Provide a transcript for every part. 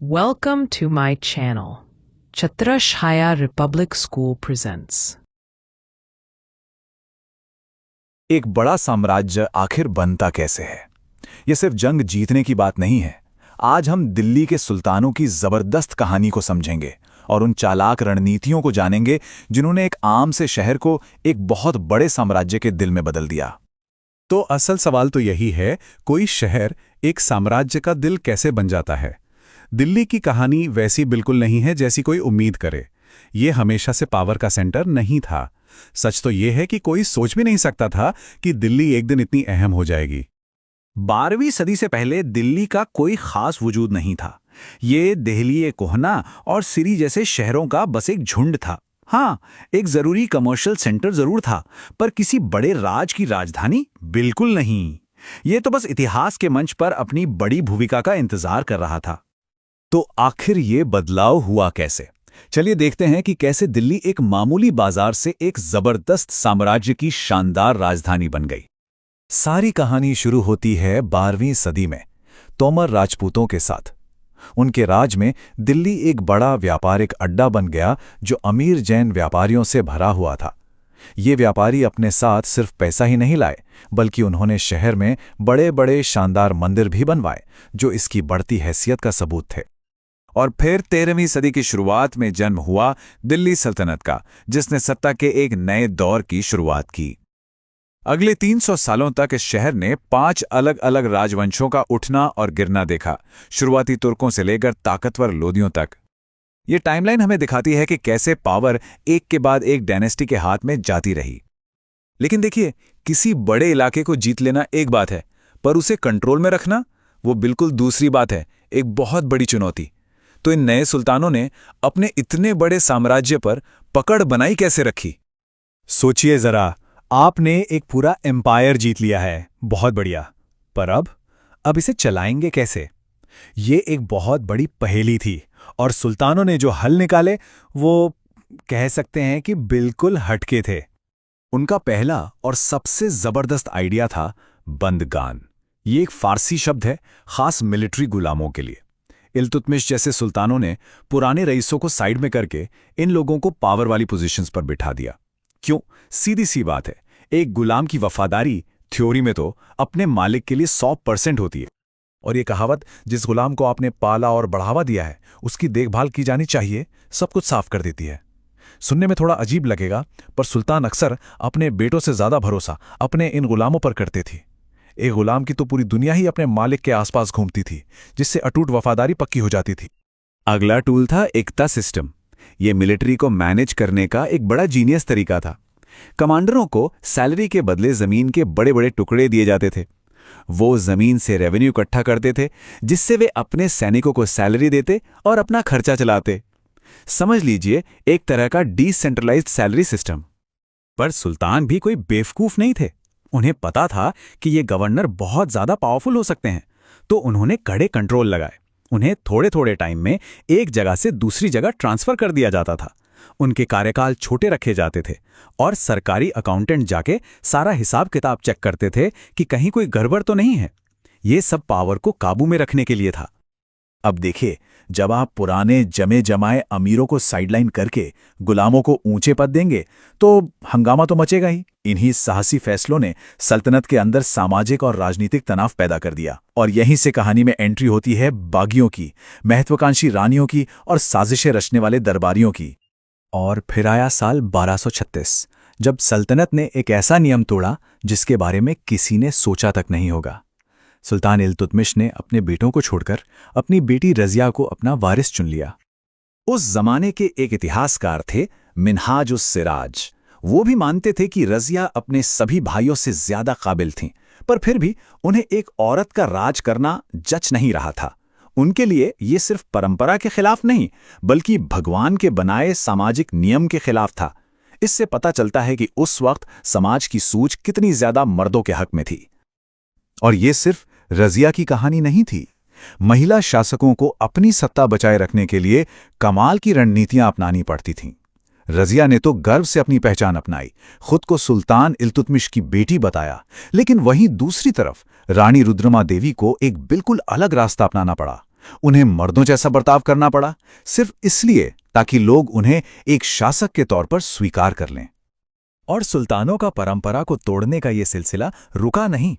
Welcome to my channel. Chhatrashaya Republic School presents. एक बड़ा साम्राज्य आखिर बनता कैसे है? यह सिर्फ जंग जीतने की बात नहीं है। आज हम दिल्ली के सुल्तानों की जबरदस्त कहानी को समझेंगे और उन चालाक रणनीतियों को जानेंगे जिन्होंने एक आम से शहर को एक बहुत बड़े साम्राज्य के दिल में बदल दिया। तो असल सवाल तो यही है, कोई शहर एक साम्राज्य का दिल कैसे बन जाता है? दिल्ली की कहानी वैसी बिल्कुल नहीं है जैसी कोई उम्मीद करे। ये हमेशा से पावर का सेंटर नहीं था। सच तो ये है कि कोई सोच भी नहीं सकता था कि दिल्ली एक दिन इतनी अहम हो जाएगी। 12वीं सदी से पहले दिल्ली का कोई खास वजूद नहीं था। ये दिल्ली कोहना और सिरी जैसे शहरों का बस एक झुंड था। हाँ, एक जरूरी कमर्शियल सेंटर जरूर था, पर किसी बड़े राज की राजधानी बिल्कुल नहीं। ये तो बस इतिहास के मंच पर अपनी बड़ी भूमिका का इंतजार कर रहा था। तो आखिर ये बदलाव हुआ कैसे? चलिए देखते हैं कि कैसे दिल्ली एक मामूली बाजार से एक जबरदस्त साम्राज्य की शानदार राजधानी बन गई। सारी कहानी शुरू होती है 12वीं सदी में तोमर राजपूतों के साथ। उनके राज में दिल्ली एक बड़ा व्यापारिक अड्डा बन गया जो अमीर जैन व्यापारियों से भरा हुआ था। ये व्यापारी अपने साथ सिर्फ पैसा ही नहीं लाए, बल्कि उन्होंने शहर में बड़े बड़े शानदार मंदिर भी बनवाए जो इसकी बढ़ती हैसियत का सबूत थे। और फिर 13वीं सदी की शुरुआत में जन्म हुआ दिल्ली सल्तनत का, जिसने सत्ता के एक नए दौर की शुरुआत की। अगले 300 सालों तक इस शहर ने 5 अलग अलग राजवंशों का उठना और गिरना देखा, शुरुआती तुर्कों से लेकर ताकतवर लोदियों तक। ये टाइमलाइन हमें दिखाती है कि कैसे पावर एक के बाद एक डायनेस्टी के हाथ में जाती रही। लेकिन देखिए, किसी बड़े इलाके को जीत लेना एक बात है, पर उसे कंट्रोल में रखना वो बिल्कुल दूसरी बात है, एक बहुत बड़ी चुनौती। तो इन नए सुल्तानों ने अपने इतने बड़े साम्राज्य पर पकड़ बनाई कैसे रखी? सोचिए जरा, आपने एक पूरा एम्पायर जीत लिया है, बहुत बढ़िया। पर अब इसे चलाएंगे कैसे? ये एक बहुत बड़ी पहेली थी और सुल्तानों ने जो हल निकाले वो कह सकते हैं कि बिल्कुल हटके थे। उनका पहला और सबसे जबरदस्त आइडिया था बंदगान। ये एक फारसी शब्द है, खास मिलिट्री गुलामों के लिए। इल्तुतमिश जैसे सुल्तानों ने पुराने रईसों को साइड में करके इन लोगों को पावर वाली पोजीशंस पर बिठा दिया। क्यों? सीधी सी बात है, एक गुलाम की वफादारी थ्योरी में तो अपने मालिक के लिए 100% होती है। और ये कहावत, जिस गुलाम को आपने पाला और बढ़ावा दिया है उसकी देखभाल की जानी चाहिए, सब कुछ साफ कर देती है। सुनने में थोड़ा अजीब लगेगा, पर सुल्तान अक्सर अपने बेटों से ज्यादा भरोसा अपने इन गुलामों पर करते थे। एक गुलाम की तो पूरी दुनिया ही अपने मालिक के आसपास घूमती थी, जिससे अटूट वफादारी पक्की हो जाती थी। अगला टूल था एकता सिस्टम। यह मिलिट्री को मैनेज करने का एक बड़ा जीनियस तरीका था। कमांडरों को सैलरी के बदले जमीन के बड़े बड़े टुकड़े दिए जाते थे। वो जमीन से रेवेन्यू इकट्ठा करते थे, जिससे वे अपने सैनिकों को सैलरी देते और अपना खर्चा चलाते। समझ लीजिए, एक तरह का डिसेंट्रलाइज्ड सैलरी सिस्टम। पर सुल्तान भी कोई बेवकूफ नहीं थे। उन्हें पता था कि ये गवर्नर बहुत ज्यादा पावरफुल हो सकते हैं, तो उन्होंने कड़े कंट्रोल लगाए। उन्हें थोड़े थोड़े टाइम में एक जगह से दूसरी जगह ट्रांसफर कर दिया जाता था। उनके कार्यकाल छोटे रखे जाते थे और सरकारी अकाउंटेंट जाके सारा हिसाब किताब चेक करते थे कि कहीं कोई गड़बड़ तो नहीं है। ये सब पावर को काबू में रखने के लिए था। अब देखिए, जब आप पुराने जमे जमाए अमीरों को साइडलाइन करके गुलामों को ऊंचे पद देंगे तो हंगामा तो मचेगा ही। इन्हीं साहसी फैसलों ने सल्तनत के अंदर सामाजिक और राजनीतिक तनाव पैदा कर दिया। और यहीं से कहानी में एंट्री होती है बागियों की, महत्वाकांक्षी रानियों की और साजिशें रचने वाले दरबारियों की। और फिर आया साल 1236, जब सल्तनत ने एक ऐसा नियम तोड़ा जिसके बारे में किसी ने सोचा तक नहीं होगा। सुल्तान इल्तुतमिश ने अपने बेटों को छोड़कर अपनी बेटी रजिया को अपना वारिस चुन लिया। उस जमाने के एक इतिहासकार थे मिन्हाज उस सिराज। वो भी मानते थे कि रजिया अपने सभी भाइयों से ज्यादा काबिल थीं, पर फिर भी उन्हें एक औरत का राज करना जच नहीं रहा था। उनके लिए ये सिर्फ परंपरा के खिलाफ नहीं, बल्कि भगवान के बनाए सामाजिक नियम के खिलाफ था। इससे पता चलता है कि उस वक्त समाज की सूझ कितनी ज्यादा मर्दों के हक में थी। और ये सिर्फ रजिया की कहानी नहीं थी। महिला शासकों को अपनी सत्ता बचाए रखने के लिए कमाल की रणनीतियां अपनानी पड़ती थीं। रजिया ने तो गर्व से अपनी पहचान अपनाई, खुद को सुल्तान इल्तुतमिश की बेटी बताया, लेकिन वहीं दूसरी तरफ रानी रुद्रमा देवी को एक बिल्कुल अलग रास्ता अपनाना पड़ा। उन्हें मर्दों जैसा बर्ताव करना पड़ा, सिर्फ इसलिए ताकि लोग उन्हें एक शासक के तौर पर स्वीकार कर लें। और सुल्तानों का परंपरा को तोड़ने का ये सिलसिला रुका नहीं।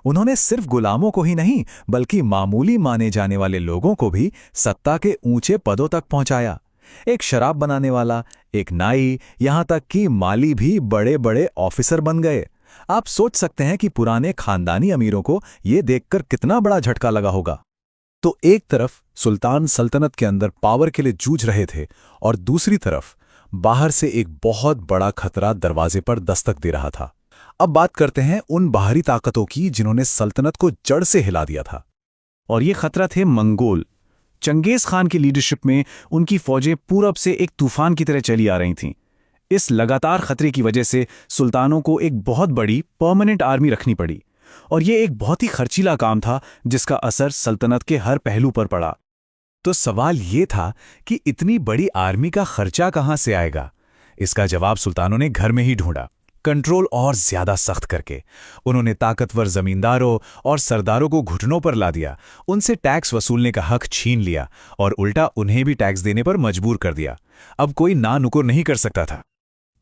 उन्होंने सिर्फ गुलामों को ही नहीं, बल्कि मामूली माने जाने वाले लोगों को भी सत्ता के ऊंचे पदों तक पहुंचाया। एक शराब बनाने वाला, एक नाई, यहां तक कि माली भी बड़े बड़े ऑफिसर बन गए। आप सोच सकते हैं कि पुराने खानदानी अमीरों को यह देखकर कितना बड़ा झटका लगा होगा। तो एक तरफ सुल्तान सल्तनत के अंदर पावर के लिए जूझ रहे थे और दूसरी तरफ बाहर से एक बहुत बड़ा खतरा दरवाजे पर दस्तक दे रहा था। अब बात करते हैं उन बाहरी ताकतों की जिन्होंने सल्तनत को जड़ से हिला दिया था। और ये खतरा थे मंगोल। चंगेज खान की लीडरशिप में उनकी फौजें पूरब से एक तूफान की तरह चली आ रही थीं। इस लगातार खतरे की वजह से सुल्तानों को एक बहुत बड़ी परमानेंट आर्मी रखनी पड़ी, और ये एक बहुत ही खर्चीला काम था जिसका असर सल्तनत के हर पहलू पर पड़ा। तो सवाल ये था कि इतनी बड़ी आर्मी का खर्चा कहां से आएगा? इसका जवाब सुल्तानों ने घर में ही ढूंढा, कंट्रोल और ज्यादा सख्त करके। उन्होंने ताकतवर जमींदारों और सरदारों को घुटनों पर ला दिया, उनसे टैक्स वसूलने का हक छीन लिया और उल्टा उन्हें भी टैक्स देने पर मजबूर कर दिया। अब कोई ना नुकुर नहीं कर सकता था।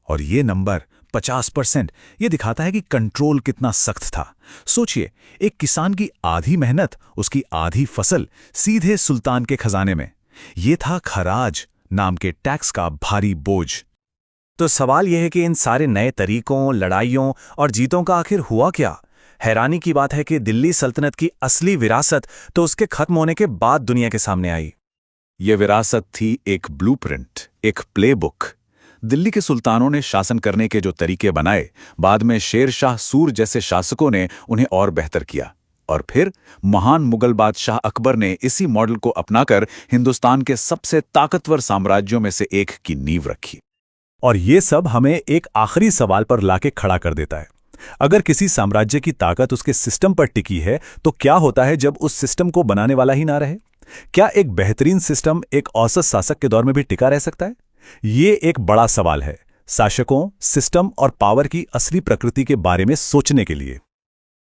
और ये नंबर 50% ये दिखाता है कि कंट्रोल कितना सख्त था। सोचिए, एक किसान की आधी मेहनत, उसकी आधी फसल सीधे सुल्तान के खजाने में। ये था खराज नाम के टैक्स का भारी बोझ। तो सवाल यह है कि इन सारे नए तरीकों, लड़ाइयों और जीतों का आखिर हुआ क्या? हैरानी की बात है कि दिल्ली सल्तनत की असली विरासत तो उसके खत्म होने के बाद दुनिया के सामने आई। ये विरासत थी एक ब्लूप्रिंट, एक प्लेबुक। दिल्ली के सुल्तानों ने शासन करने के जो तरीके बनाए, बाद में शेर शाह सूर जैसे शासकों ने उन्हें और बेहतर किया। और फिर महान मुगल बादशाह अकबर ने इसी मॉडल को अपनाकर हिंदुस्तान के सबसे ताकतवर साम्राज्यों में से एक की नींव रखी। और ये सब हमें एक आखिरी सवाल पर लाके खड़ा कर देता है। अगर किसी साम्राज्य की ताकत उसके सिस्टम पर टिकी है, तो क्या होता है जब उस सिस्टम को बनाने वाला ही ना रहे? क्या एक बेहतरीन सिस्टम एक औसत शासक के दौर में भी टिका रह सकता है? ये एक बड़ा सवाल है शासकों, सिस्टम और पावर की असली प्रकृति के बारे में सोचने के लिए।